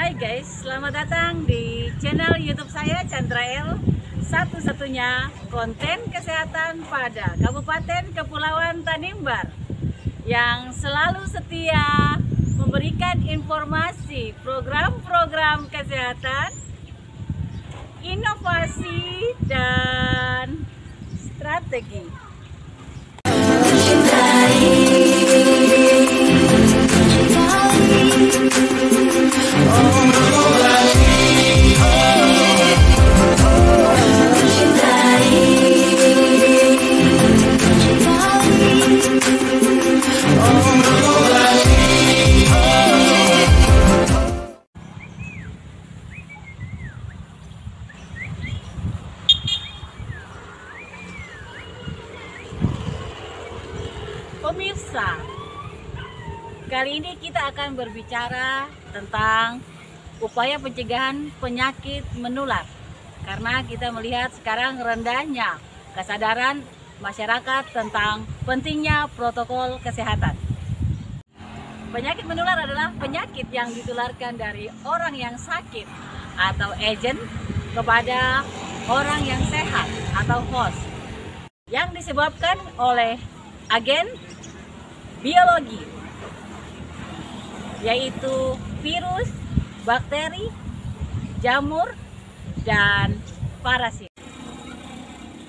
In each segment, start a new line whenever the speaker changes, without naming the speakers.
Hai guys, selamat datang di channel YouTube saya Chandra L. Satu-satunya konten kesehatan pada Kabupaten Kepulauan Tanimbar yang selalu setia memberikan informasi program-program kesehatan, inovasi, dan strategi. Pemirsa, kali ini kita akan berbicara tentang upaya pencegahan penyakit menular. Karena kita melihat sekarang rendahnya kesadaran masyarakat tentang pentingnya protokol kesehatan. Penyakit menular adalah penyakit yang ditularkan dari orang yang sakit atau agent kepada orang yang sehat atau host, yang disebabkan oleh agen biologi, yaitu virus, bakteri, jamur, dan parasit.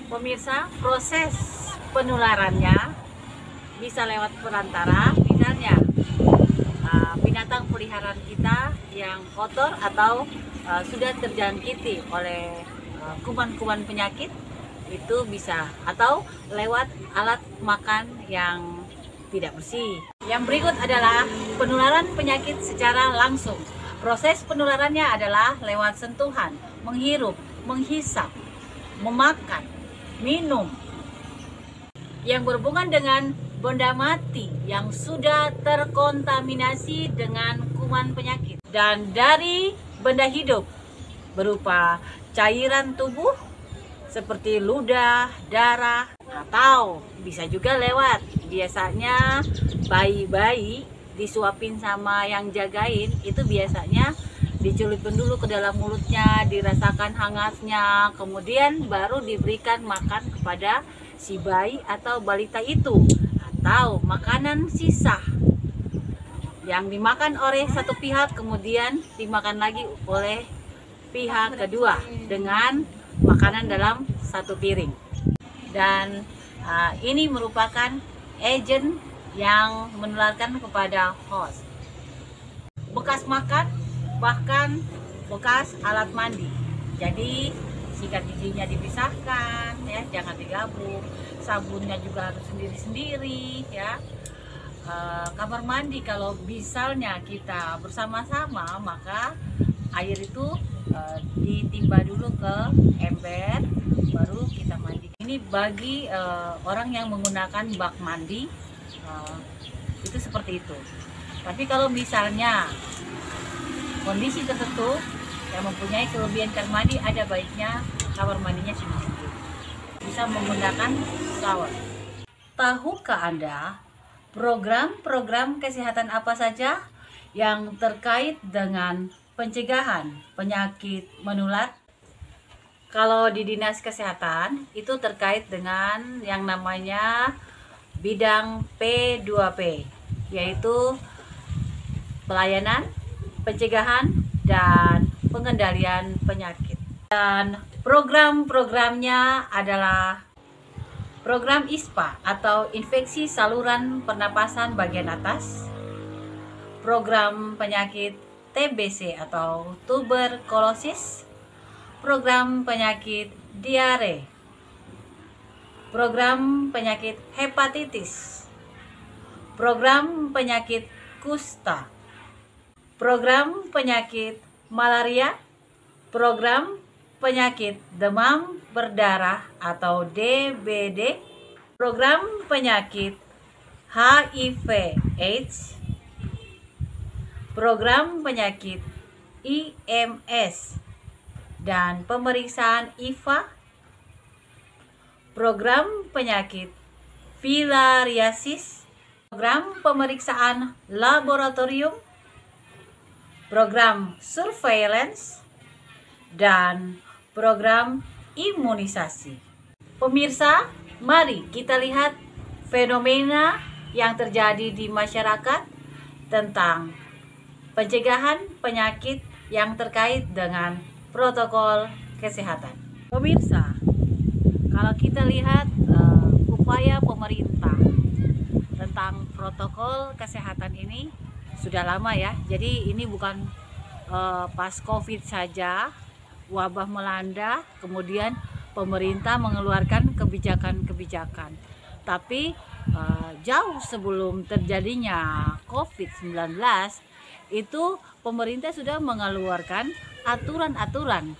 Pemirsa, proses penularannya bisa lewat perantara, misalnya binatang peliharaan kita yang kotor atau sudah terjangkiti oleh kuman-kuman penyakit, itu bisa, atau lewat alat makan yang tidak bersih. Yang berikut adalah penularan penyakit secara langsung. Proses penularannya adalah lewat sentuhan, menghirup, menghisap, memakan, minum. Yang berhubungan dengan benda mati yang sudah terkontaminasi dengan kuman penyakit. Dan dari benda hidup berupa cairan tubuh seperti ludah, darah, atau bisa juga lewat, biasanya bayi-bayi disuapin sama yang jagain, itu biasanya dicelupin dulu ke dalam mulutnya, dirasakan hangatnya, kemudian baru diberikan makan kepada si bayi atau balita itu. Atau makanan sisa yang dimakan oleh satu pihak kemudian dimakan lagi oleh pihak kedua dengan makanan dalam satu piring. Dan ini merupakan agen yang menularkan kepada host. Bekas makan, bahkan bekas alat mandi. Jadi sikat giginya dipisahkan, ya, jangan digabung. Sabunnya juga harus sendiri-sendiri, ya. Kamar mandi kalau misalnya kita bersama-sama, maka air itu ditimba dulu ke ember, baru kita mandi. Ini bagi orang yang menggunakan bak mandi, itu seperti itu. Tapi kalau misalnya kondisi tertentu yang mempunyai kelebihan kamar mandi, ada baiknya kamar mandinya sendiri, bisa menggunakan shower. Tahukah Anda program-program kesehatan apa saja yang terkait dengan pencegahan penyakit menular? Kalau di Dinas Kesehatan itu terkait dengan yang namanya bidang P2P, yaitu pelayanan, pencegahan, dan pengendalian penyakit. Dan program-programnya adalah program ISPA atau infeksi saluran pernapasan bagian atas, program penyakit TBC atau tuberkulosis, program penyakit diare, program penyakit hepatitis, program penyakit kusta, program penyakit malaria, program penyakit demam berdarah atau DBD, program penyakit HIV/AIDS, program penyakit IMS dan pemeriksaan IVA, program penyakit filariasis, program pemeriksaan laboratorium, program surveillance, dan program imunisasi. Pemirsa, mari kita lihat fenomena yang terjadi di masyarakat tentang pencegahan penyakit yang terkait dengan protokol kesehatan. Pemirsa, kalau kita lihat upaya pemerintah tentang protokol kesehatan ini sudah lama ya. Jadi ini bukan pas COVID saja wabah melanda kemudian pemerintah mengeluarkan kebijakan-kebijakan. Tapi jauh sebelum terjadinya COVID-19 itu pemerintah sudah mengeluarkan aturan-aturan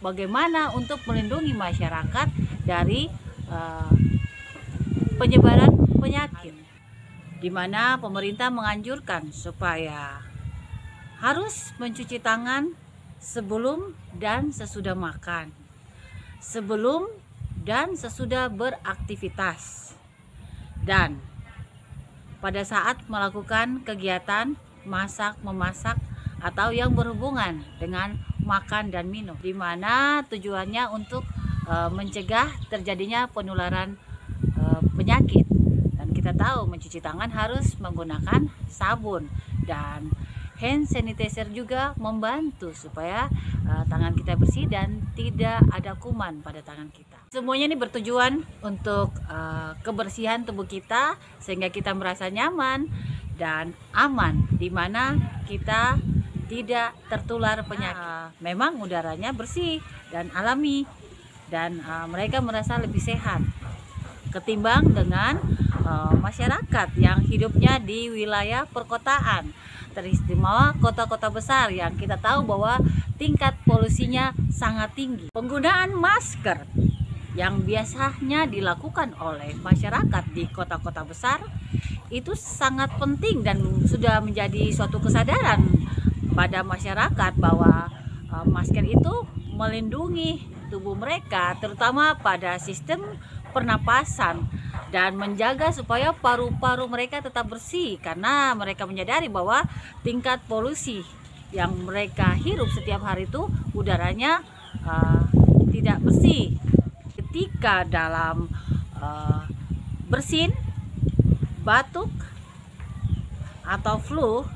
bagaimana untuk melindungi masyarakat dari penyebaran penyakit, di mana pemerintah menganjurkan supaya harus mencuci tangan sebelum dan sesudah makan, sebelum dan sesudah beraktivitas, dan pada saat melakukan kegiatan masak-memasak atau yang berhubungan dengan makan dan minum, di mana tujuannya untuk mencegah terjadinya penularan penyakit. Dan kita tahu mencuci tangan harus menggunakan sabun, dan hand sanitizer juga membantu supaya tangan kita bersih dan tidak ada kuman pada tangan kita. Semuanya ini bertujuan untuk kebersihan tubuh kita sehingga kita merasa nyaman dan aman, di mana kita tidak tertular penyakit. Memang udaranya bersih dan alami, dan mereka merasa lebih sehat ketimbang dengan masyarakat yang hidupnya di wilayah perkotaan, teristimewa kota-kota besar yang kita tahu bahwa tingkat polusinya sangat tinggi. Penggunaan masker yang biasanya dilakukan oleh masyarakat di kota-kota besar itu sangat penting dan sudah menjadi suatu kesadaran pada masyarakat bahwa masker itu melindungi tubuh mereka, terutama pada sistem pernapasan, dan menjaga supaya paru-paru mereka tetap bersih, karena mereka menyadari bahwa tingkat polusi yang mereka hirup setiap hari itu udaranya tidak bersih. Ketika dalam bersin, batuk, atau flu,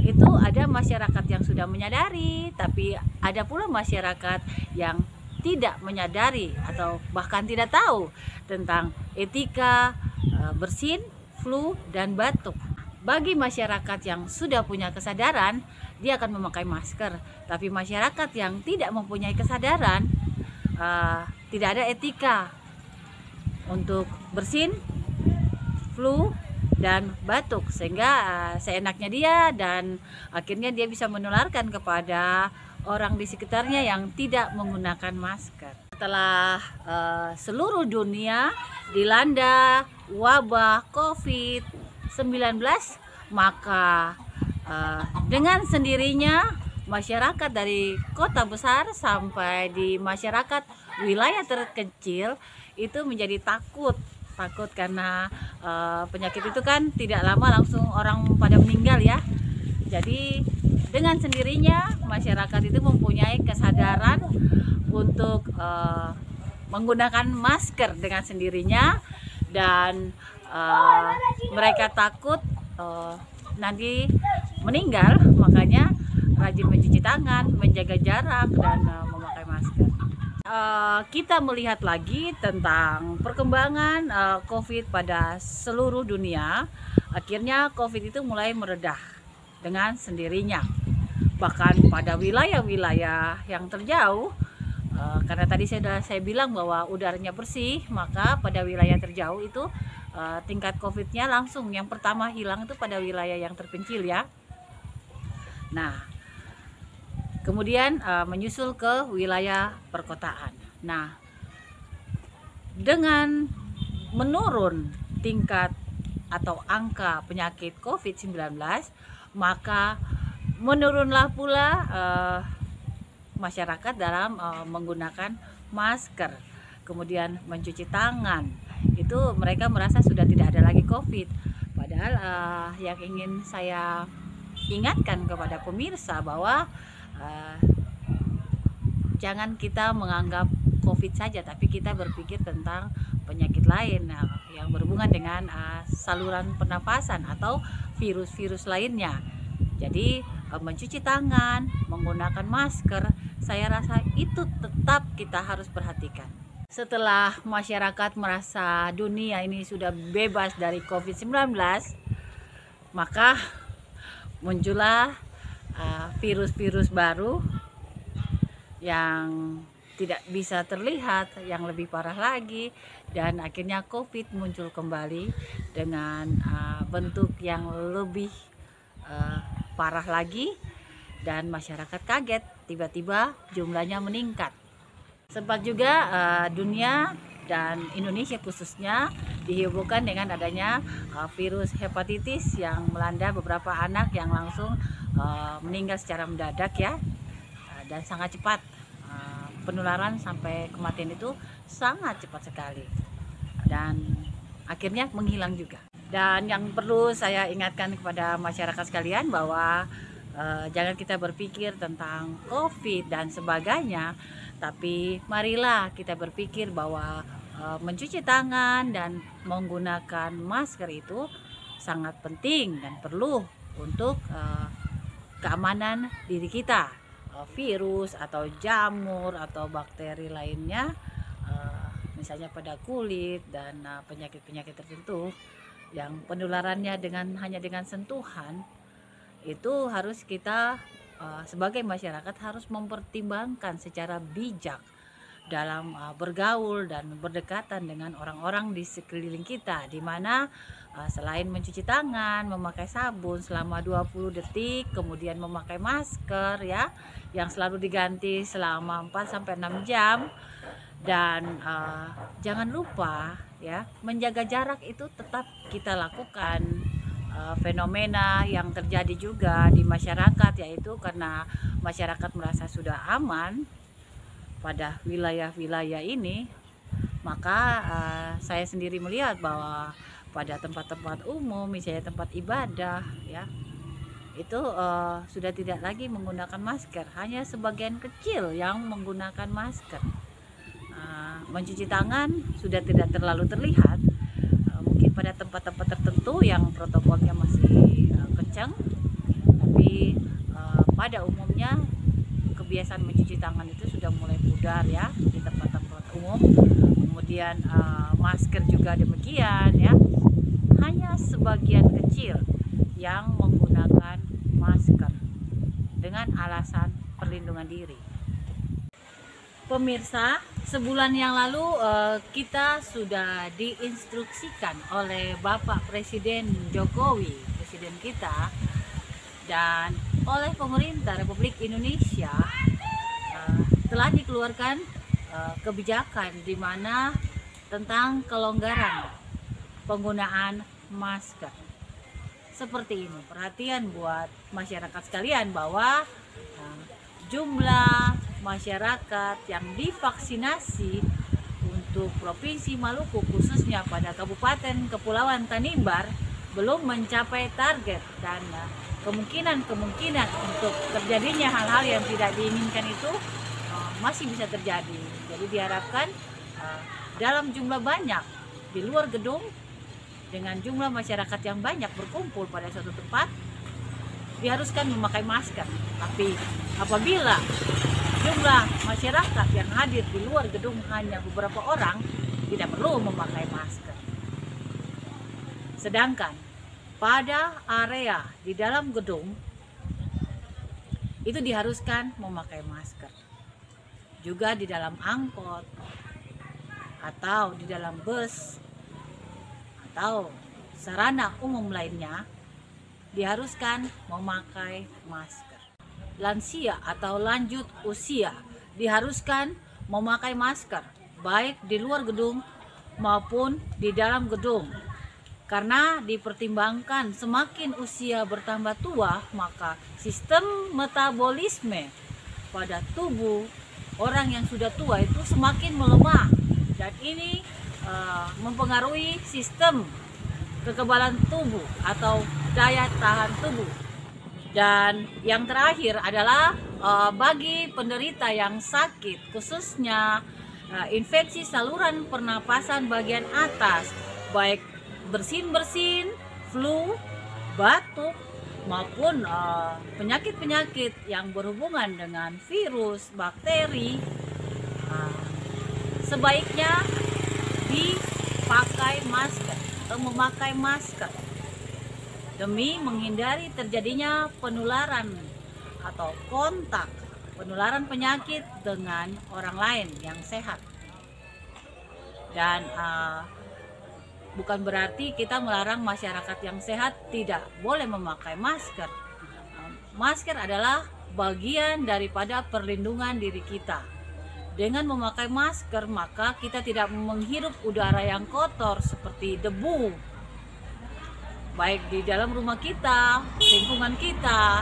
itu ada masyarakat yang sudah menyadari, tapi ada pula masyarakat yang tidak menyadari atau bahkan tidak tahu tentang etika bersin, flu, dan batuk. Bagi masyarakat yang sudah punya kesadaran, dia akan memakai masker. Tapi masyarakat yang tidak mempunyai kesadaran, tidak ada etika untuk bersin, flu, dan batuk, sehingga seenaknya dia, dan akhirnya dia bisa menularkan kepada orang di sekitarnya yang tidak menggunakan masker. Setelah seluruh dunia dilanda wabah COVID-19, maka dengan sendirinya masyarakat dari kota besar sampai di masyarakat wilayah terkecil itu menjadi takut karena penyakit itu kan tidak lama langsung orang pada meninggal ya. Jadi dengan sendirinya masyarakat itu mempunyai kesadaran untuk menggunakan masker dengan sendirinya, dan mereka takut nanti meninggal, makanya rajin mencuci tangan, menjaga jarak, dan memakai masker. Kita melihat lagi tentang perkembangan COVID pada seluruh dunia. Akhirnya COVID itu mulai meredah dengan sendirinya. Bahkan pada wilayah-wilayah yang terjauh, karena tadi saya bilang bahwa udaranya bersih, maka pada wilayah terjauh itu tingkat COVID-nya langsung yang pertama hilang itu pada wilayah yang terpencil ya. Nah, kemudian menyusul ke wilayah perkotaan. Nah, dengan menurun tingkat atau angka penyakit COVID-19, maka menurunlah pula masyarakat dalam menggunakan masker, kemudian mencuci tangan. Itu mereka merasa sudah tidak ada lagi COVID. Padahal yang ingin saya ingatkan kepada pemirsa bahwa jangan kita menganggap COVID saja, tapi kita berpikir tentang penyakit lain yang berhubungan dengan saluran pernapasan atau virus-virus lainnya. Jadi mencuci tangan, menggunakan masker, saya rasa itu tetap kita harus perhatikan. Setelah masyarakat merasa dunia ini sudah bebas dari COVID-19, maka muncullah virus-virus baru yang tidak bisa terlihat, yang lebih parah lagi, dan akhirnya COVID muncul kembali dengan bentuk yang lebih parah lagi, dan masyarakat kaget tiba-tiba jumlahnya meningkat. Sempat juga dunia dan Indonesia khususnya dihebohkan dengan adanya virus hepatitis yang melanda beberapa anak yang langsung meninggal secara mendadak ya, dan sangat cepat. Penularan sampai kematian itu sangat cepat sekali dan akhirnya menghilang juga. Dan yang perlu saya ingatkan kepada masyarakat sekalian bahwa jangan kita berpikir tentang COVID dan sebagainya, tapi marilah kita berpikir bahwa mencuci tangan dan menggunakan masker itu sangat penting dan perlu untuk keamanan diri kita. Virus atau jamur atau bakteri lainnya, misalnya pada kulit dan penyakit-penyakit tertentu yang penularannya hanya dengan sentuhan, itu harus kita sebagai masyarakat harus mempertimbangkan secara bijak dalam bergaul dan berdekatan dengan orang-orang di sekeliling kita, di mana selain mencuci tangan, memakai sabun selama 20 detik, kemudian memakai masker ya, yang selalu diganti selama 4-6 jam, dan jangan lupa ya, menjaga jarak itu tetap kita lakukan. Fenomena yang terjadi juga di masyarakat, yaitu karena masyarakat merasa sudah aman pada wilayah-wilayah ini, maka saya sendiri melihat bahwa pada tempat-tempat umum, misalnya tempat ibadah ya, itu sudah tidak lagi menggunakan masker, hanya sebagian kecil yang menggunakan masker. Mencuci tangan sudah tidak terlalu terlihat, mungkin pada tempat-tempat tertentu yang protokolnya masih kencang, tapi pada umumnya kebiasaan mencuci tangan itu sudah mulai pudar ya di tempat-tempat umum. Kemudian masker juga demikian ya, hanya sebagian kecil yang menggunakan masker dengan alasan perlindungan diri. Pemirsa, sebulan yang lalu kita sudah diinstruksikan oleh Bapak Presiden Jokowi, Presiden kita, dan oleh pemerintah Republik Indonesia telah dikeluarkan kebijakan di mana tentang kelonggaran penggunaan masker. Seperti ini, perhatian buat masyarakat sekalian bahwa jumlah masyarakat yang divaksinasi untuk Provinsi Maluku, khususnya pada Kabupaten Kepulauan Tanimbar, belum mencapai target, dan kemungkinan untuk terjadinya hal-hal yang tidak diinginkan itu masih bisa terjadi. Jadi diharapkan dalam jumlah banyak di luar gedung, dengan jumlah masyarakat yang banyak berkumpul pada suatu tempat, diharuskan memakai masker. Tapi apabila jumlah masyarakat yang hadir di luar gedung hanya beberapa orang, tidak perlu memakai masker. Sedangkan pada area di dalam gedung itu diharuskan memakai masker. Juga di dalam angkot atau di dalam bus atau sarana umum lainnya diharuskan memakai masker. Lansia atau lanjut usia diharuskan memakai masker baik di luar gedung maupun di dalam gedung, karena dipertimbangkan semakin usia bertambah tua, maka sistem metabolisme pada tubuh orang yang sudah tua itu semakin melemah, dan ini mempengaruhi sistem kekebalan tubuh atau daya tahan tubuh. Dan yang terakhir adalah bagi penderita yang sakit, khususnya infeksi saluran pernapasan bagian atas, baik bersin-bersin, flu, batuk, maupun penyakit-penyakit yang berhubungan dengan virus, bakteri, sebaiknya dipakai masker atau memakai masker demi menghindari terjadinya penularan atau kontak penularan penyakit dengan orang lain yang sehat. Dan bukan berarti kita melarang masyarakat yang sehat tidak boleh memakai masker. Masker adalah bagian daripada perlindungan diri kita. Dengan memakai masker, maka kita tidak menghirup udara yang kotor seperti debu, baik di dalam rumah kita, lingkungan kita.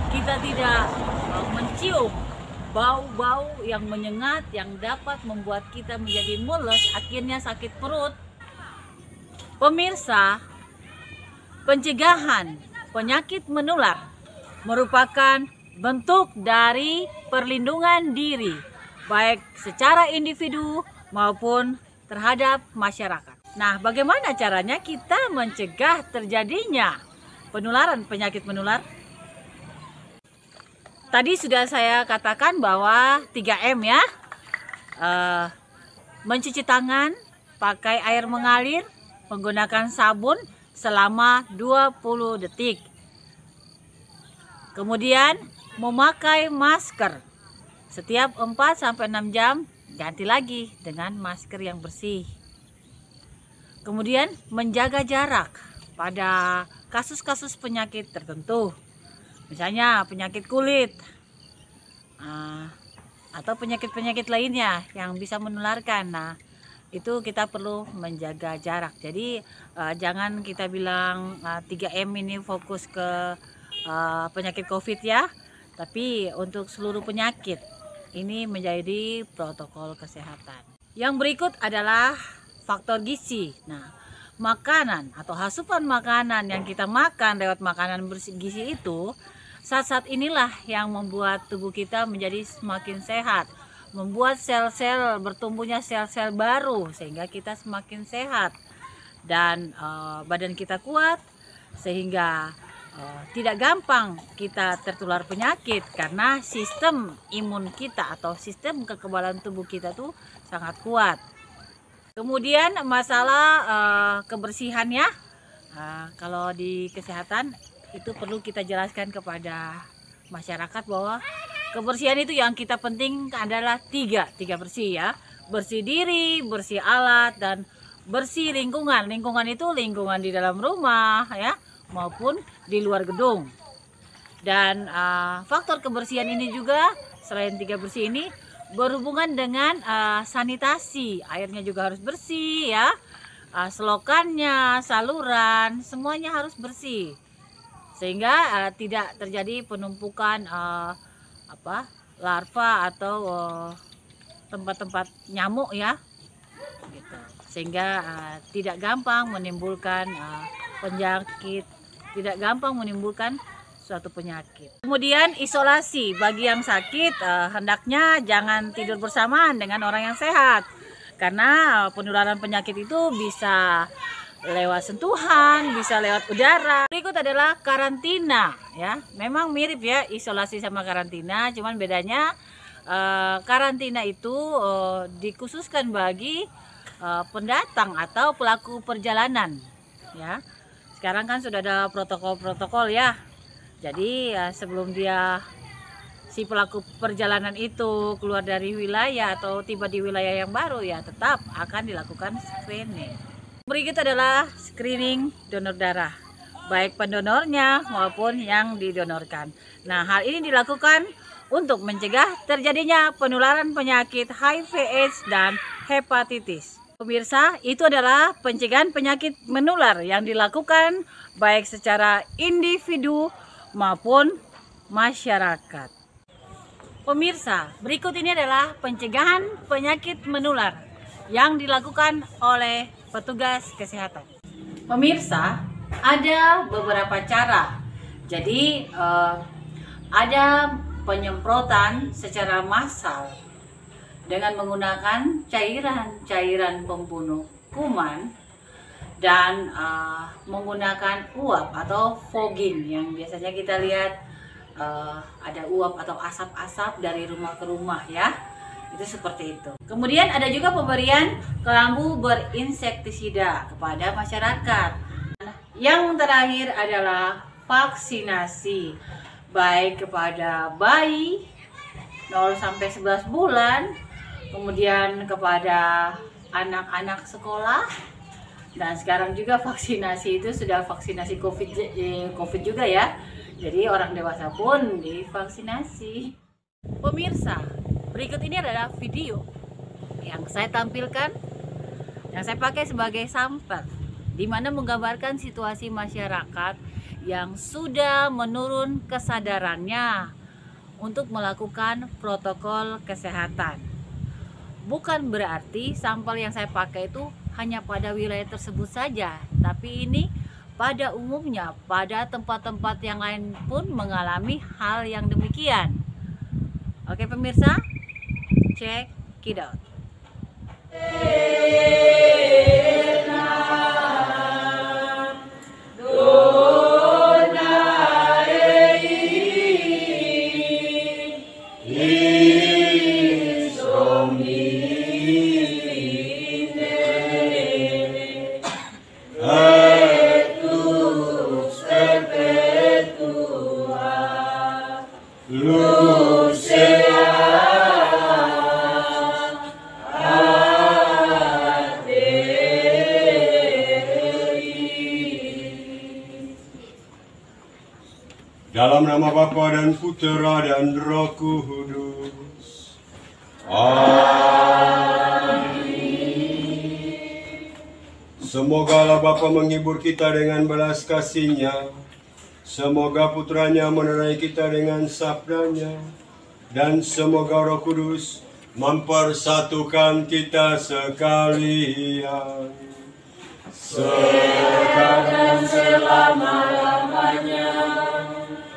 Kita tidak mencium bau-bau yang menyengat yang dapat membuat kita menjadi mules, akhirnya sakit perut. Pemirsa, pencegahan penyakit menular merupakan bentuk dari perlindungan diri, baik secara individu maupun terhadap masyarakat. Nah, bagaimana caranya kita mencegah terjadinya penularan penyakit menular? Tadi sudah saya katakan bahwa 3M ya, mencuci tangan pakai air mengalir, menggunakan sabun selama 20 detik. Kemudian memakai masker setiap 4-6 jam, ganti lagi dengan masker yang bersih. Kemudian menjaga jarak pada kasus-kasus penyakit tertentu, misalnya penyakit kulit atau penyakit-penyakit lainnya yang bisa menularkan. Nah, itu kita perlu menjaga jarak. Jadi jangan kita bilang 3M ini fokus ke penyakit COVID ya, tapi untuk seluruh penyakit ini menjadi protokol kesehatan. Yang berikut adalah faktor gizi. Nah, makanan atau asupan makanan yang kita makan lewat makanan bergizi itu, saat-saat inilah yang membuat tubuh kita menjadi semakin sehat, membuat sel-sel bertumbuhnya sel-sel baru sehingga kita semakin sehat dan badan kita kuat, sehingga tidak gampang kita tertular penyakit karena sistem imun kita atau sistem kekebalan tubuh kita tuh sangat kuat. Kemudian masalah kebersihannya, kalau di kesehatan itu perlu kita jelaskan kepada masyarakat bahwa kebersihan itu yang kita penting adalah tiga bersih ya, bersih diri, bersih alat, dan bersih lingkungan. Lingkungan itu lingkungan di dalam rumah ya, maupun di luar gedung. Dan faktor kebersihan ini juga selain 3 bersih ini berhubungan dengan sanitasi, airnya juga harus bersih ya, selokannya, saluran, semuanya harus bersih sehingga tidak terjadi penumpukan larva atau tempat-tempat nyamuk ya, gitu. Sehingga tidak gampang menimbulkan penyakit, tidak gampang menimbulkan suatu penyakit. Kemudian isolasi bagi yang sakit, hendaknya jangan tidur bersamaan dengan orang yang sehat karena penularan penyakit itu bisa lewat sentuhan, bisa lewat udara. Berikut adalah karantina ya. Memang mirip ya isolasi sama karantina, cuman bedanya karantina itu dikhususkan bagi pendatang atau pelaku perjalanan ya. Sekarang kan sudah ada protokol-protokol ya. Jadi sebelum si pelaku perjalanan itu keluar dari wilayah atau tiba di wilayah yang baru ya, tetap akan dilakukan screening. Berikut adalah screening donor darah, baik pendonornya maupun yang didonorkan. Nah, hal ini dilakukan untuk mencegah terjadinya penularan penyakit HIV/AIDS dan hepatitis. Pemirsa, itu adalah pencegahan penyakit menular yang dilakukan baik secara individu maupun masyarakat. Pemirsa, berikut ini adalah pencegahan penyakit menular yang dilakukan oleh petugas kesehatan. Pemirsa, ada beberapa cara Jadi ada penyemprotan secara massal dengan menggunakan cairan pembunuh kuman dan menggunakan uap atau fogging yang biasanya kita lihat ada uap atau asap-asap dari rumah ke rumah ya. Itu seperti itu. Kemudian ada juga pemberian kelambu berinsektisida kepada masyarakat. Yang terakhir adalah vaksinasi baik kepada bayi 0 sampai 11 bulan, kemudian kepada anak-anak sekolah, dan sekarang juga vaksinasi itu sudah vaksinasi COVID juga ya. Jadi orang dewasa pun divaksinasi. Pemirsa, berikut ini adalah video yang saya tampilkan, yang saya pakai sebagai sampel, di mana menggambarkan situasi masyarakat yang sudah menurun kesadarannya untuk melakukan protokol kesehatan. Bukan berarti sampel yang saya pakai itu hanya pada wilayah tersebut saja, tapi ini pada umumnya pada tempat-tempat yang lain pun mengalami hal yang demikian. Oke pemirsa, check it out.
Dalam nama Bapa dan Putera dan Roh Kudus. Amin. Semoga Allah Bapa menghibur kita dengan belas kasih-Nya. Semoga Putranya menerangi kita dengan sabdanya. Dan semoga Roh Kudus mempersatukan kita sekalian. Sekarang dan selama-lamanya.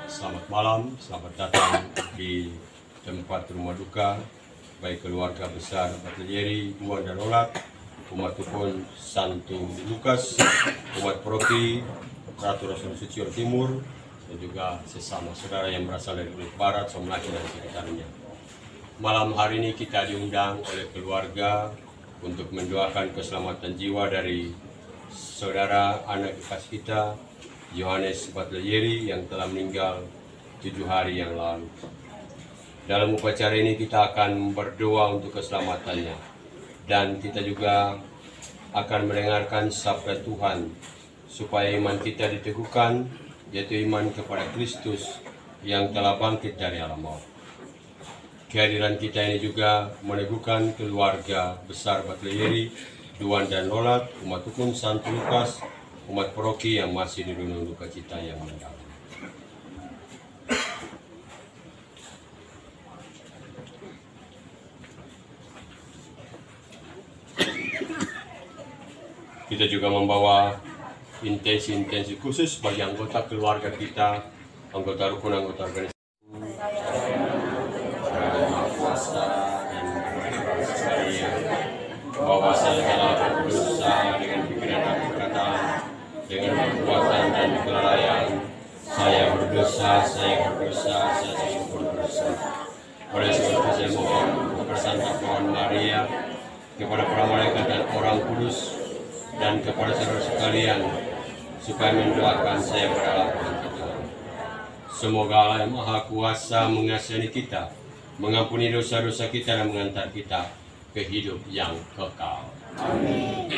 Selamat malam, selamat datang di tempat rumah duka baik keluarga besar Bartolieri, Duan dan Olat, umat Tukun Santo Lukas, umat paroki Ratu Rasul Suci Timur, dan juga sesama saudara yang berasal dari Kulit Barat, Somlaki dan sekitarnya. Malam hari ini kita diundang oleh keluarga untuk mendoakan keselamatan jiwa dari saudara anak kekasih kita Yohanes Bartolieri yang telah meninggal 7 hari yang lalu. Dalam upacara ini kita akan berdoa untuk keselamatannya, dan kita juga akan mendengarkan sabda Tuhan supaya iman kita diteguhkan, yaitu iman kepada Kristus yang telah bangkit dari alam maut. Kehadiran kita ini juga meneguhkan keluarga besar Bartolieri, Duan dan Olat, umat Tukun Santo Lukas, umat paroki yang masih dirundung duka cita yang mendalam. Kita juga membawa intensi khusus bagi anggota keluarga kita, anggota rukun, anggota organisasi, kuasa dan sekalian, bahwa saya telah berdosa dengan pikiran dan perkataan, dengan perbuatan dan kelalaian. Saya berdosa. Oleh sebab itu saya mohon kepada Santa Tuhan Maria, kepada para malaikat dan orang kudus, dan kepada saudara sekalian, supaya mendoakan saya berdoa kepada Tuhan. Semoga Allah yang Maha Kuasa mengasihani kita, mengampuni dosa-dosa kita, dan mengantar kita ke hidup yang kekal. Amin.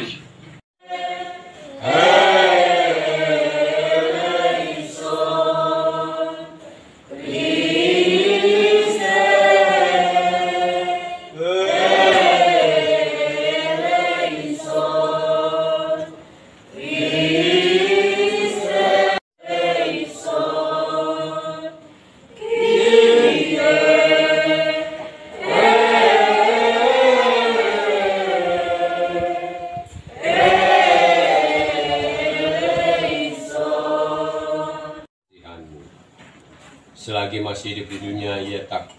masih hidup di dunia, ia tak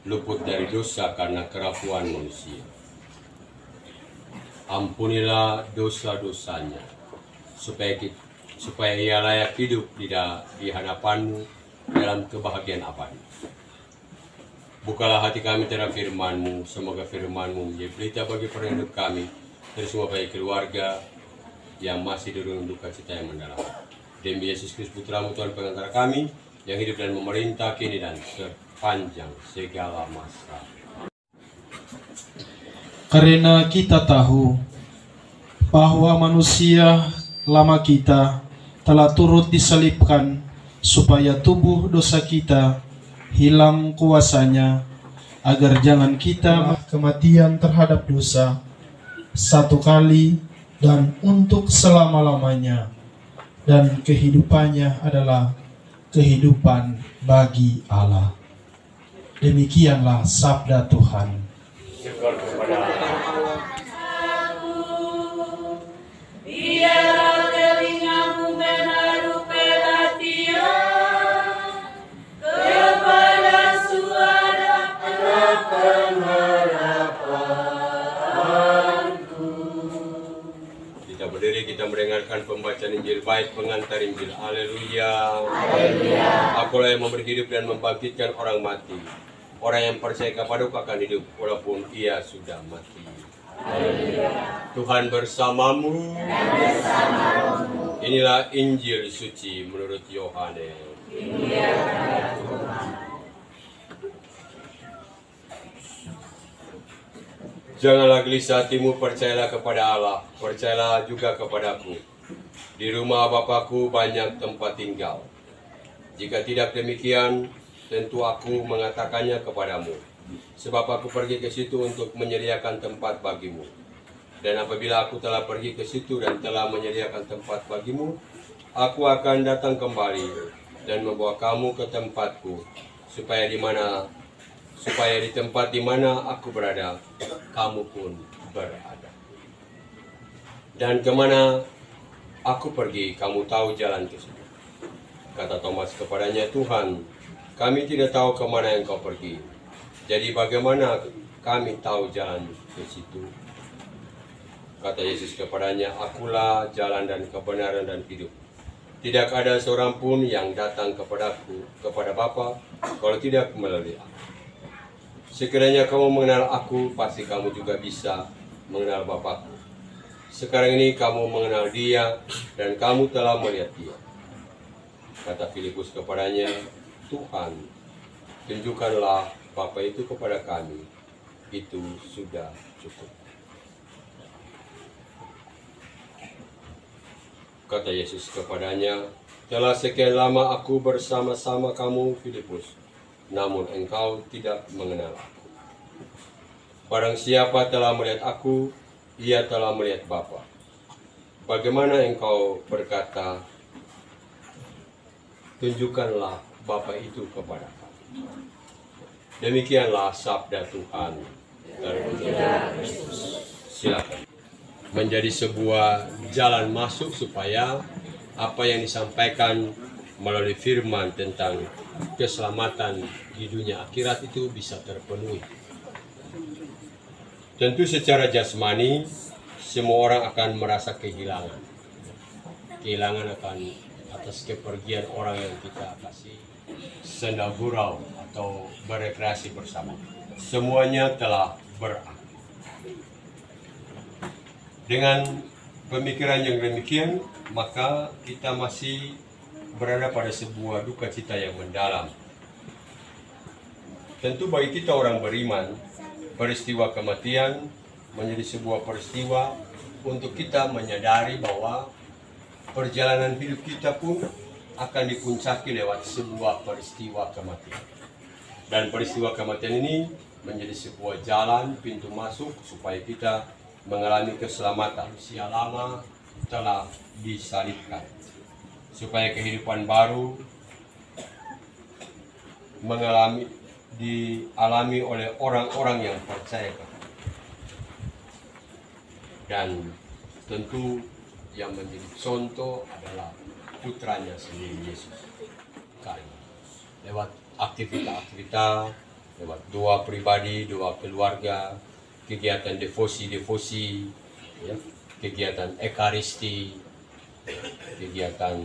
luput dari dosa karena kerapuan manusia. Ampunilah dosa-dosanya, supaya ia layak hidup di hadapan-Mu dalam kebahagiaan abadi. Bukalah hati kami terhadap firman-Mu, semoga firman-Mu menjadi pelita bagi hidup kami, dan semua baik keluarga yang masih dirundung duka cita yang mendalam. Demi Yesus Kristus Putra-Mu, Tuhan pengantara kami, yang hidup dan memerintah kini dan sepanjang segala masa.
Karena kita tahu bahwa manusia lama kita telah turut disalibkan supaya tubuh dosa kita hilang kuasanya, agar jangan kita kematian terhadap dosa satu kali dan untuk selama-lamanya, dan kehidupannya adalah kehidupan bagi Allah. Demikianlah sabda Tuhan.
Syukur kepada Allah.
Biarlah telingamu menaruh perhatian kepada suara harapanku.
Kita berdiri, kita mendengarkan pembacaan Injil baik pengantar Injil. Haleluya. Akulah yang memberi hidup dan membangkitkan orang mati. Orang yang percaya kepadaku akan hidup walaupun ia sudah mati. Tuhan bersamamu. Inilah Injil suci menurut Yohanes. Janganlah gelisah hatimu, percayalah kepada Allah, percayalah juga kepadaku. Di rumah Bapakku banyak tempat tinggal. Jika tidak demikian, tentu aku mengatakannya kepadamu. Sebab aku pergi ke situ untuk menyediakan tempat bagimu. Dan apabila aku telah pergi ke situ dan telah menyediakan tempat bagimu, aku akan datang kembali dan membawa kamu ke tempatku, supaya di tempat di mana aku berada, kamu pun berada. Dan kemana aku pergi, kamu tahu jalan ke situ. Kata Thomas kepadanya, Tuhan, kami tidak tahu kemana Engkau pergi. Jadi bagaimana kami tahu jalan ke situ? Kata Yesus kepadanya, akulah jalan dan kebenaran dan hidup. Tidak ada seorang pun yang datang kepada Bapa, kalau tidak melalui aku. Sekiranya kamu mengenal aku, pasti kamu juga bisa mengenal Bapakku. Sekarang ini kamu mengenal Dia, dan kamu telah melihat Dia. Kata Filipus kepadanya, Tuhan, tunjukkanlah Bapa itu kepada kami, itu sudah cukup. Kata Yesus kepadanya, telah sekian lama aku bersama-sama kamu, Filipus, namun engkau tidak mengenal aku. Barang siapa telah melihat aku, ia telah melihat Bapa. Bagaimana engkau berkata, tunjukkanlah Bapa itu kepada kami. Demikianlah sabda Tuhan. Silakan. Menjadi sebuah jalan masuk supaya apa yang disampaikan melalui firman tentang keselamatan di dunia akhirat itu bisa terpenuhi. Tentu secara jasmani semua orang akan merasa kehilangan. Kehilangan akan atas kepergian orang yang kita kasih, senda gurau atau berekreasi bersama. Semuanya telah berakhir. Dengan pemikiran yang demikian, maka kita masih berada pada sebuah duka cita yang mendalam. Tentu bagi kita orang beriman, peristiwa kematian menjadi sebuah peristiwa untuk kita menyadari bahwa perjalanan hidup kita pun akan dipuncaki lewat sebuah peristiwa kematian. Dan peristiwa kematian ini menjadi sebuah jalan, pintu masuk supaya kita mengalami keselamatan. Usia lama telah disalibkan, supaya kehidupan baru dialami oleh orang-orang yang percaya. Dan tentu yang menjadi contoh adalah putranya sendiri, Yesus. Karena lewat aktivitas lewat doa pribadi, doa keluarga, kegiatan devosi, ya, kegiatan ekaristi, kegiatan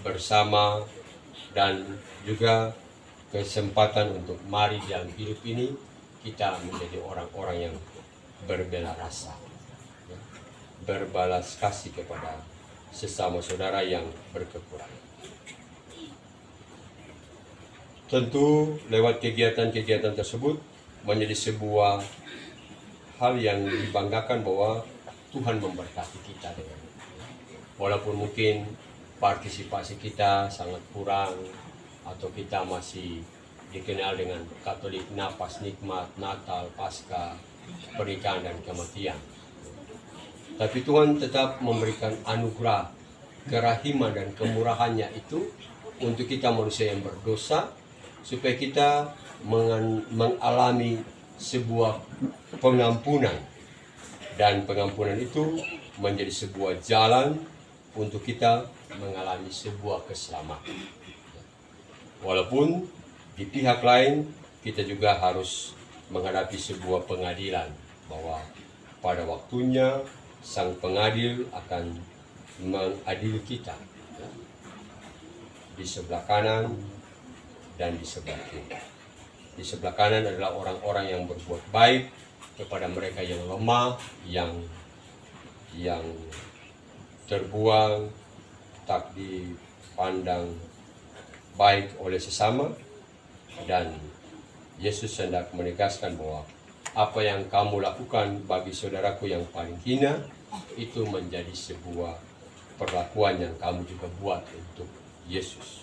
bersama, dan juga kesempatan untuk mari dalam hidup ini kita menjadi orang-orang yang berbela rasa, ya, berbalas kasih kepada sesama saudara yang berkekurangan. Tentu lewat kegiatan-kegiatan tersebut menjadi sebuah hal yang dibanggakan bahwa Tuhan memberkati kita dengan itu. Walaupun mungkin partisipasi kita sangat kurang atau kita masih dikenal dengan Katolik napas nikmat, Natal, Paskah, pernikahan dan kematian. Tapi Tuhan tetap memberikan anugerah, kerahiman dan kemurahannya itu untuk kita manusia yang berdosa, supaya kita mengalami sebuah pengampunan, dan pengampunan itu menjadi sebuah jalan untuk kita mengalami sebuah keselamatan. Walaupun di pihak lain kita juga harus menghadapi sebuah pengadilan, bahwa pada waktunya sang pengadil akan mengadili kita, ya, di sebelah kanan dan di sebelah kiri. Di sebelah kanan adalah orang-orang yang berbuat baik kepada mereka yang lemah, yang terbuang, tak dipandang baik oleh sesama. Dan Yesus hendak menegaskan bahwa apa yang kamu lakukan bagi saudaraku yang paling hina itu menjadi sebuah perlakuan yang kamu juga buat untuk Yesus.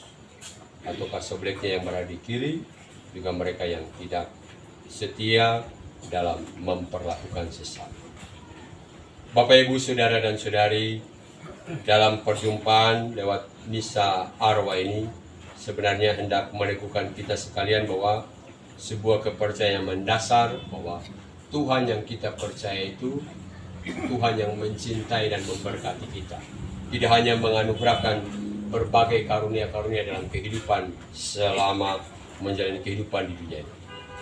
Ataukah sebaliknya yang berada di kiri juga mereka yang tidak setia dalam memperlakukan sesama. Bapak, Ibu, Saudara dan Saudari, dalam perjumpaan lewat misa arwah ini sebenarnya hendak meneguhkan kita sekalian bahwa sebuah kepercayaan mendasar bahwa Tuhan yang kita percaya itu Tuhan yang mencintai dan memberkati kita. Tidak hanya menganugerahkan berbagai karunia-karunia dalam kehidupan selama menjalani kehidupan di dunia ini,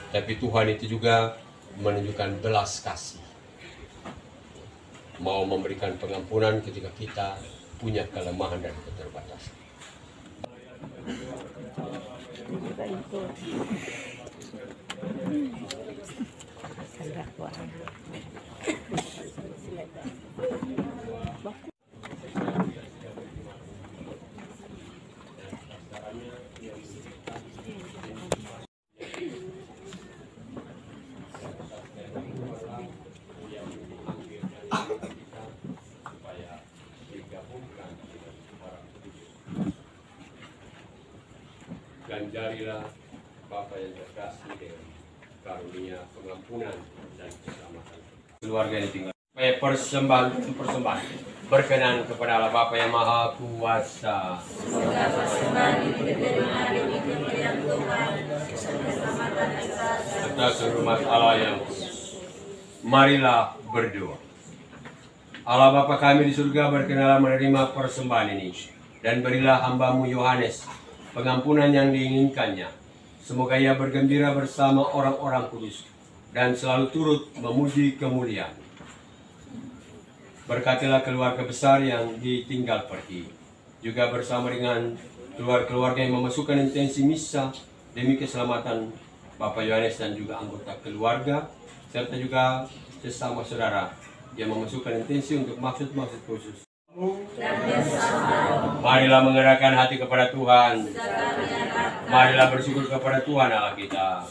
tapi Tuhan itu juga menunjukkan belas kasih, mau memberikan pengampunan ketika kita punya kelemahan dan keterbatasan. Ganjarilah Bapa yang terkasih dengan karunia pengampunan dan keselamatan keluarga yang tinggal. Supaya persembahan berkenan kepada Allah Bapa yang Maha Kuasa. Serta hormat Allah yang kudus. Marilah berdoa. Allah Bapa kami di surga, berkenanlah menerima persembahan ini, dan berilah hamba-Mu Yohanes pengampunan yang diinginkannya. Semoga ia bergembira bersama orang-orang kudus dan selalu turut memuji kemuliaan. Berkatilah keluarga besar yang ditinggal pergi, juga bersama dengan keluarga yang memasukkan intensi misa demi keselamatan Bapak Yohanes dan juga anggota keluarga, serta juga sesama saudara yang memasukkan intensi untuk maksud-maksud khusus. Marilah mengerahkan hati kepada Tuhan. Marilah bersyukur kepada Tuhan Allah kita.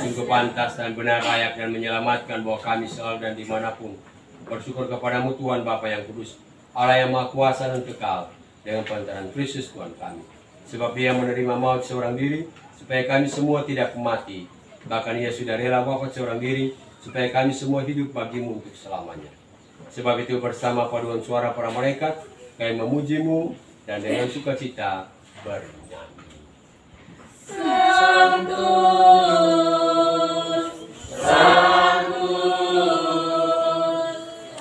Sungguh pantas dan benar, layak dan menyelamatkan bahwa kami selalu dan dimanapun bersyukur kepadamu Tuhan Bapa yang kudus, Allah yang Maha Kuasa dan kekal, dengan pantaran Kristus Tuhan kami. Sebab Dia menerima maut seorang diri supaya kami semua tidak mati. Bahkan Ia sudah rela wafat seorang diri supaya kami semua hidup bagimu untuk selamanya. Sebab itu bersama paduan suara para malaikat kami memuji-Mu dan dengan sukacita bernyanyi.
Sanctus, Sanctus,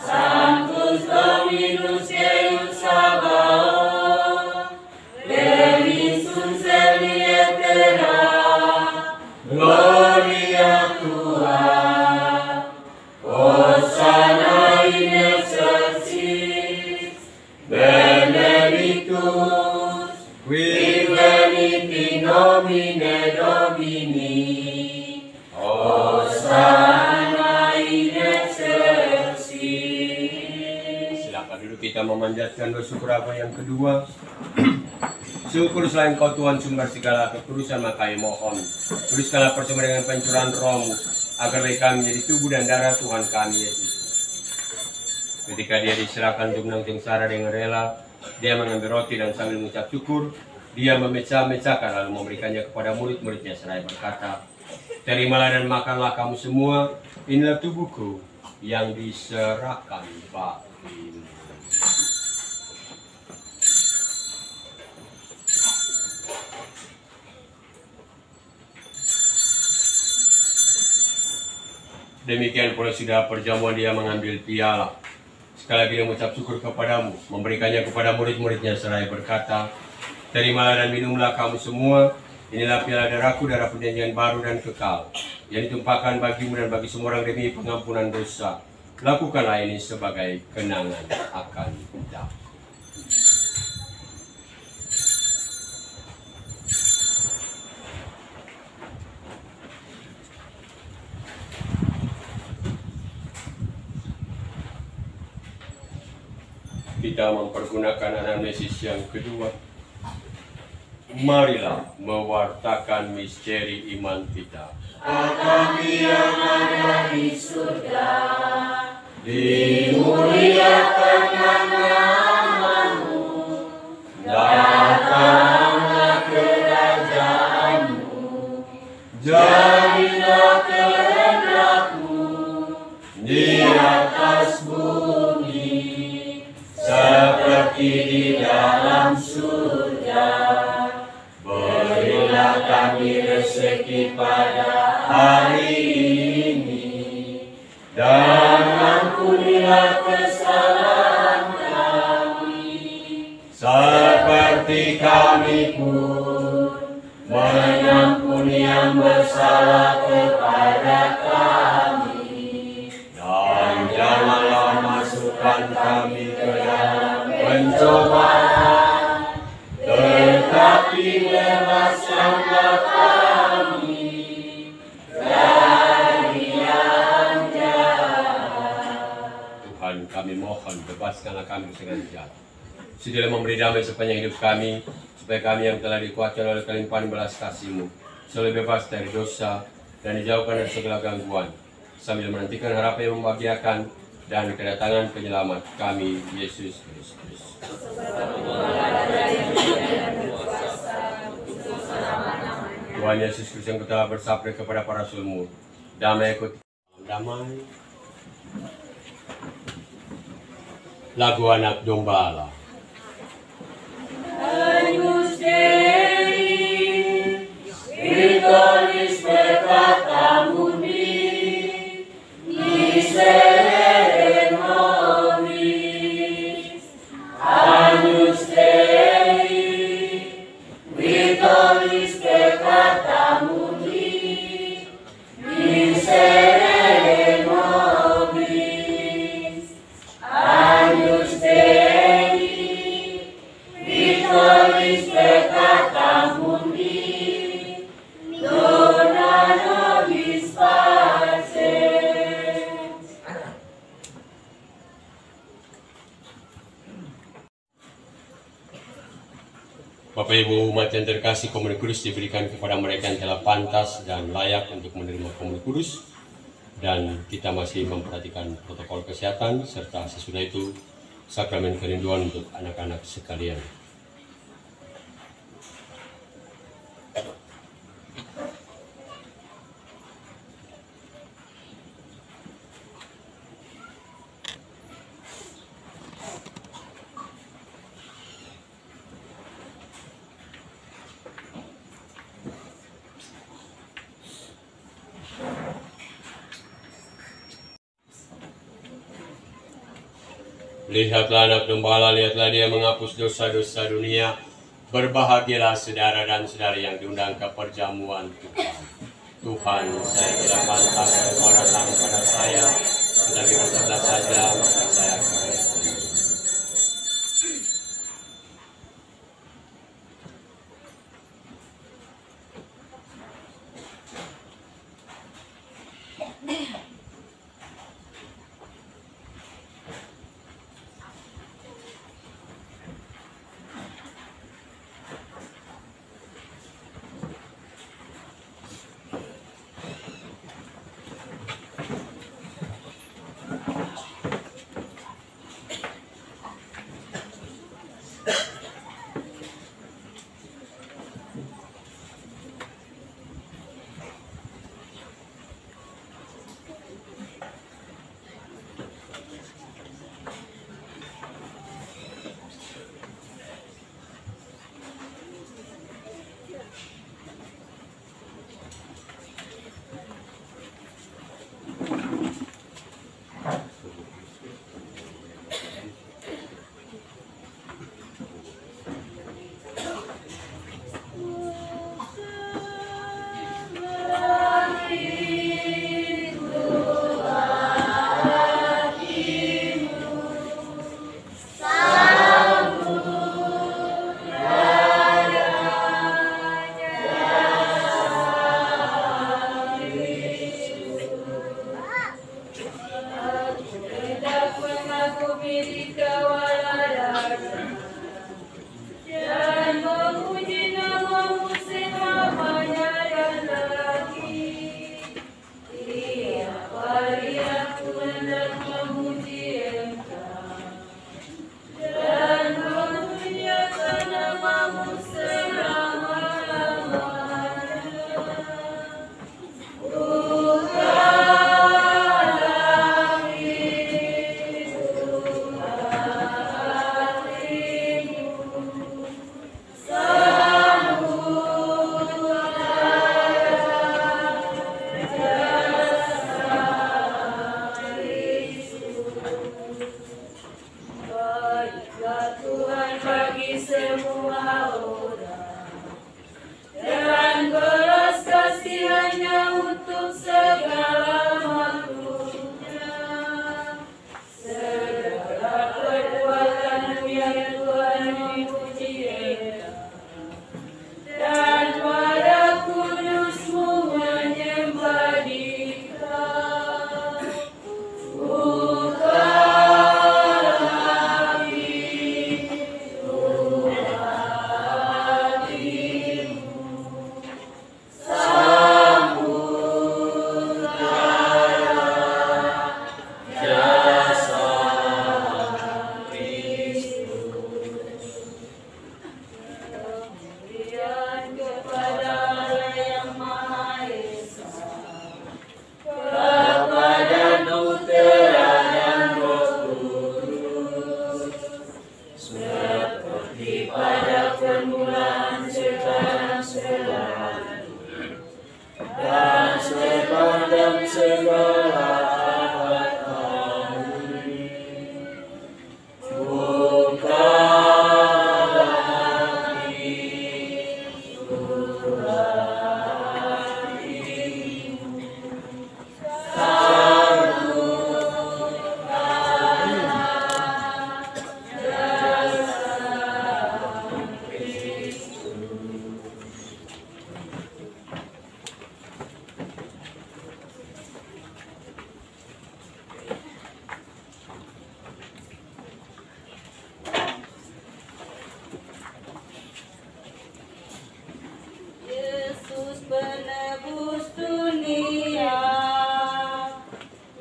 Sanctus Dominus Deus Sabaoth, Plenius Celi et Domini, Hosanna in excelsis.
Silakan dulu kita memanjatkan bersyukur apa yang kedua. Syukur selain Kau Tuhan sumber segala kekudusan, maka mohon tuliskanlah persembahan dengan pencurahan Roh-Mu agar bagi kami menjadi tubuh dan darah Tuhan kami Yesus. Ketika dia diserahkan untuk menanggung sengsara dengan rela, dia mengambil roti dan sambil mengucap syukur, dia memecah-mecahkan lalu memberikannya kepada murid-muridnya seraya berkata, terimalah dan makanlah kamu semua, inilah tubuhku yang diserahkan bagimu. Demikian pula sudah perjamuan dia mengambil piala. Sekali lagi dia mengucap syukur kepadamu, memberikannya kepada murid-muridnya seraya berkata, terimalah dan minumlah kamu semua, inilah piala darahku, darah perjanjian baru dan kekal, yang ditumpahkan bagimu dan bagi semua orang demi pengampunan dosa. Lakukanlah ini sebagai kenangan akan kita. Kita mempergunakan anamnesis yang kedua. Marilah mewartakan misteri iman kita.
Kami yang ada di surga, dimuliakan namamu, datanglah kerajaanmu, jadilah kehendakmu di atas bumi seperti di dalam surga. Berilah kami rezeki pada hari ini, dan ampunilah kesalahan kami, seperti kami pun mengampuni yang bersalah kepada kami. Dan janganlah masukkan kami ke dalam pencobaan, tetapi bebaskanlah kami dari yang jahat.
Tuhan, kami mohon bebaskanlah kami dengan jahat. Sedialah memberi damai sepanjang hidup kami, supaya kami yang telah dikuatkan oleh kelimpahan belas kasih-Mu selalu bebas dari dosa dan dijauhkan dari segala gangguan, sambil menantikan harapan yang membahagiakan dan kedatangan penyelamat kami, Yesus Kristus. Tuhan Yesus Kristus yang telah bersabda kepada para rasul-Mu, damai ikut damai. Lagu Anak Domba Allah.
Agnus Dei, Spiritus peccata mundi, miserere nobis. Agnus Dei, Spiritus peccata mundi, miserere nobis. Agnus Dei, Victoris peccata mundi, dona nobis paces.
Bapak Ibu umat yang terkasih, Komunion Kudus diberikan kepada mereka yang telah pantas dan layak untuk menerima Komunion Kudus, dan kita masih memperhatikan protokol kesehatan serta sesudah itu sakramen kerinduan untuk anak-anak sekalian. Lihatlah anak domba Allah, lihatlah dia menghapus dosa-dosa dunia. Berbahagialah saudara dan saudari yang diundang ke perjamuan Tuhan. Tuhan, saya tidak pantas engkau datang kepada saya, tetapi bersabda saja maka saya akan.
dan sepanjang segala abad. Amin. Bukalah pintu hatimu, Yesus penebus dunia,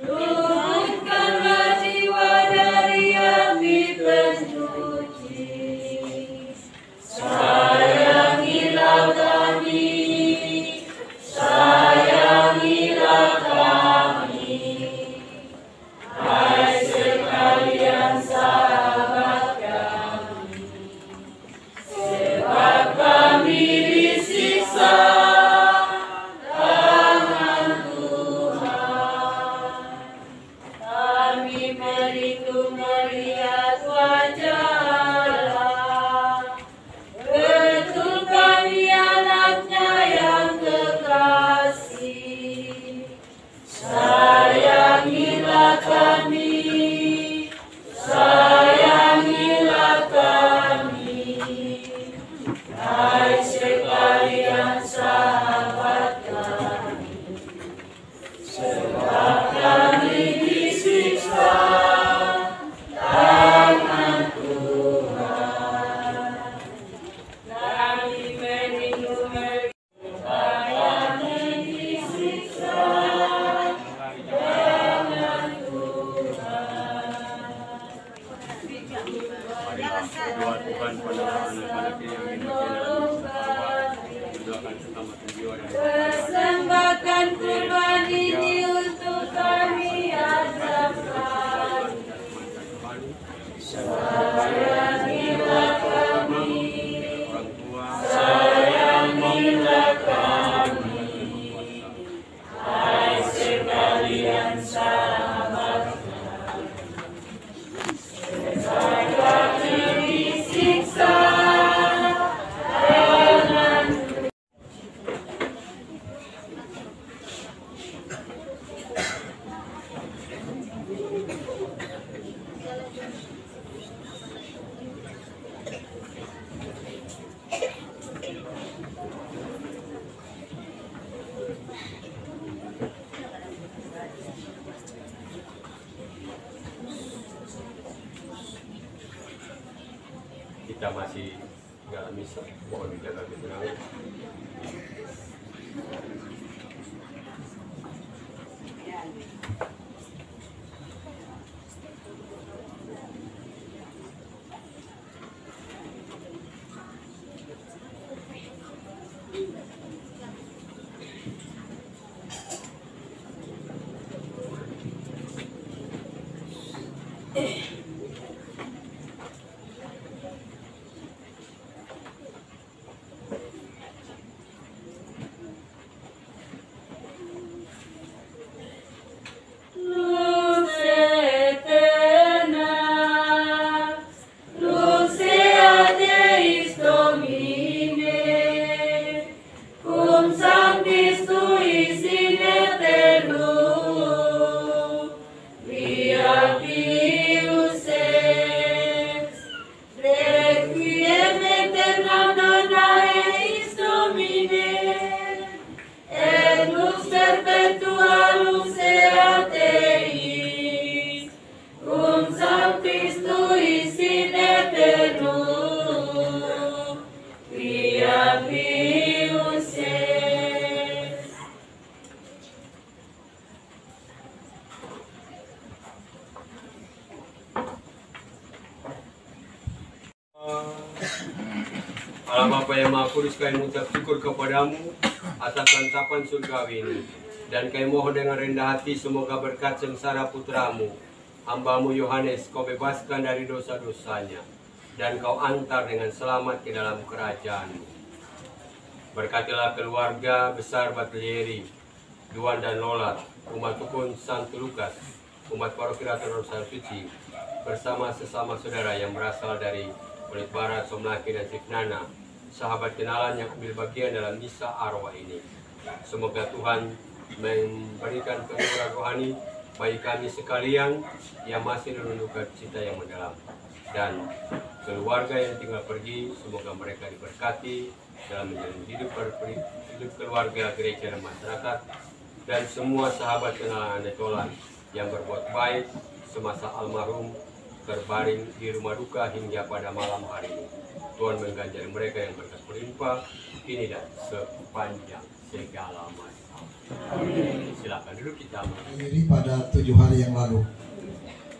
luputkanlah jiwa dari api pencuci. Sayangilah kami, sayangilah kami, hai sekalian sahabat kami, sebab kami disiksa tangan Tuhan. Kami merindu melihat wajah Allah, betul kami anaknya yang kekasih. Sayangilah kami, sayangilah kami, hai sekalian sahabat kami, sebab kami disiksa tangan Tuhan. Kami merindu melihat kami disiksa tangan Tuhan.
Doa Tuhan pada anak-anaknya yang dimakan doakan selamatkan jiwa dan
Persembahkan kurban ini untuk kami azabkan. Sayangilah kami,
orang tua
sayangilah kami, hai sekalian sahabat kami, sebab kami disiksa tangan
kita masih dalam misa, mohon dijaga ketenangan.
Lux eterna, lux ea Deis Domine, cum sanctis tuis in aeternum, via pius ex, requiem aeternam dona eis Domine, et lux perpetua lux ea Deis, cum sanctis tuis in aeternum, via pius ex.
Allah Bapa yang Maha Kudus, kami mengucap syukur kepadamu atas santapan surgawi ini. Dan kami mohon dengan rendah hati semoga berkat sengsara putramu, hambamu Yohanes, kau bebaskan dari dosa-dosanya. Dan kau antar dengan selamat ke dalam kerajaanmu. Berkatilah keluarga besar Batlieri, Duan dan Lolat, umat Tukun Santo Lukas, umat Paroki Ratu Rosario Suci, bersama sesama saudara yang berasal dari Kulit Barat, Somlaki, dan Sifnana, sahabat kenalan yang ambil bagian dalam misa arwah ini. Semoga Tuhan memberikan kekuatan rohani bagi kami sekalian yang masih dalam duka cita yang mendalam, dan keluarga yang tinggal pergi, semoga mereka diberkati dalam menjalani hidup keluarga, gereja, dan masyarakat, dan semua sahabat kenalan Anetolan yang berbuat baik semasa almarhum berbaring di rumah duka hingga pada malam hari ini. Tuhan mengganjari mereka yang berkat berlimpah ini dan sepanjang segala masa. Silakan duduk kita
Diri pada 7 hari yang lalu.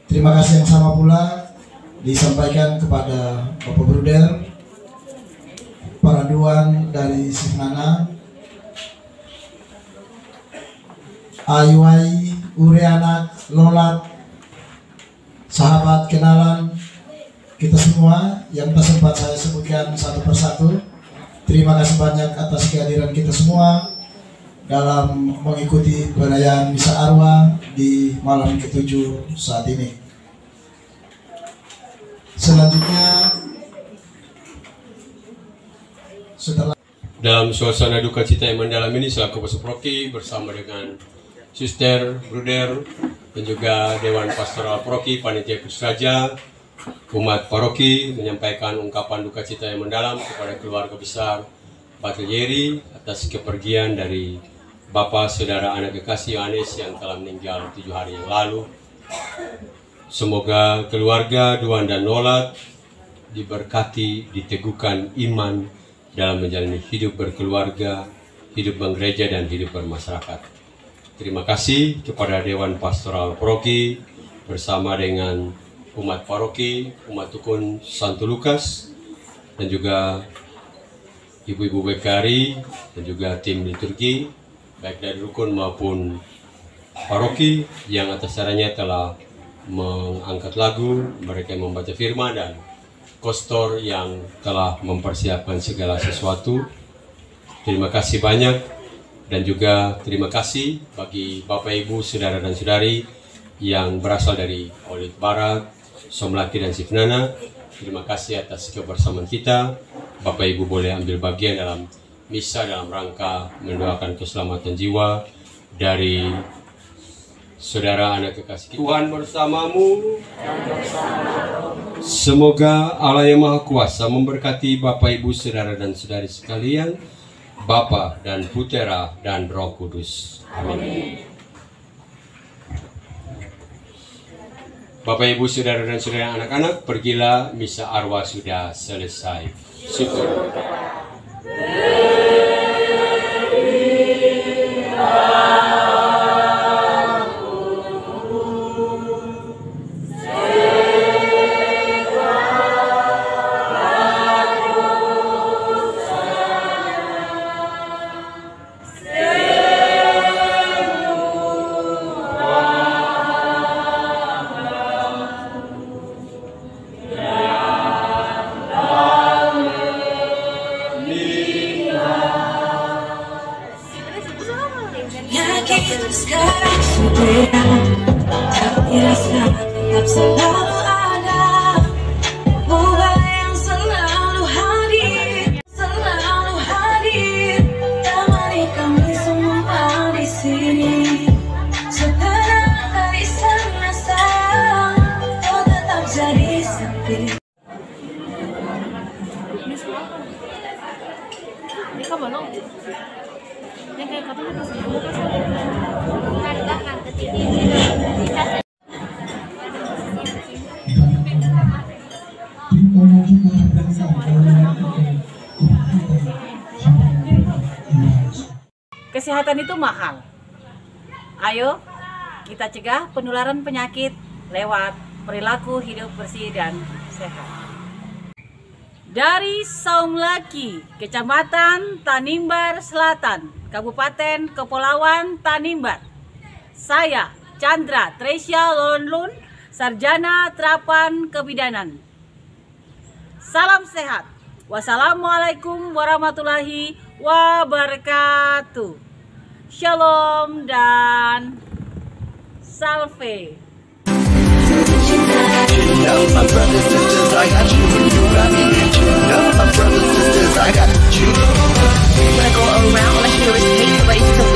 Terima kasih yang sama pula disampaikan kepada Bapak Bruder, para Duan dari Sifnana, Ayuai, Ureanak, Lolat, sahabat kenalan kita semua yang tak sempat saya sebutkan satu persatu. Terima kasih banyak atas kehadiran kita semua dalam mengikuti perayaan misa arwah di malam ke-7 saat ini. Selanjutnya, setelah
dalam suasana duka cita yang mendalam ini, selaku Pastor Proki bersama dengan Suster, Bruder, dan juga Dewan Pastoral Proki, Panitia Khusus Raja, umat paroki menyampaikan ungkapan duka cita yang mendalam kepada keluarga besar Batlieri atas kepergian dari Bapak Saudara anak kekasih Yohanes yang telah meninggal 7 hari yang lalu. Semoga keluarga Duan dan Lolat diberkati, diteguhkan iman dalam menjalani hidup berkeluarga, hidup bergereja, dan hidup bermasyarakat. Terima kasih kepada Dewan Pastoral Paroki bersama dengan umat paroki, umat Tukun Santo Lukas, dan juga ibu-ibu BKRI, dan juga tim liturgi, baik dari rukun maupun paroki yang atas caranya telah mengangkat lagu, mereka yang membaca firman, dan kostor yang telah mempersiapkan segala sesuatu. Terima kasih banyak, dan juga terima kasih bagi Bapak Ibu, Saudara dan Saudari yang berasal dari Kulit Barat, Somlaki, dan Sifnana. Terima kasih atas kebersamaan kita. Bapak Ibu boleh ambil bagian dalam misa dalam rangka mendoakan keselamatan jiwa dari saudara anak kekasih kita. Tuhan bersamamu. Semoga Allah yang Maha Kuasa memberkati Bapak Ibu, Saudara dan Saudari sekalian, Bapa dan Putera dan Roh Kudus. Amin. Bapak Ibu, Saudara dan Saudara anak-anak, pergilah, misa arwah sudah selesai. Syukur.
Sekarang sudah tapi rasa tetap selalu ada. Moga yang selalu hadir, temani kami semua di sini. Sekarang dari sana sayang, kau tetap jadi sapi.
Ini kamu dong. Yang kayak katanya kasih kesehatan itu mahal. Ayo kita cegah penularan penyakit lewat perilaku hidup bersih dan sehat. Dari Somlaki, Kecamatan Tanimbar Selatan, Kabupaten Kepulauan Tanimbar, saya Chandra Tresya Lonlun, Sarjana Terapan Kebidanan. Salam sehat. Wassalamualaikum warahmatullahi wabarakatuh. Shalom dan salve.
My brothers, sisters, I got you. You got me, bitch. My brothers, sisters, I got you.
When I go around, all I hear is hate, but it's so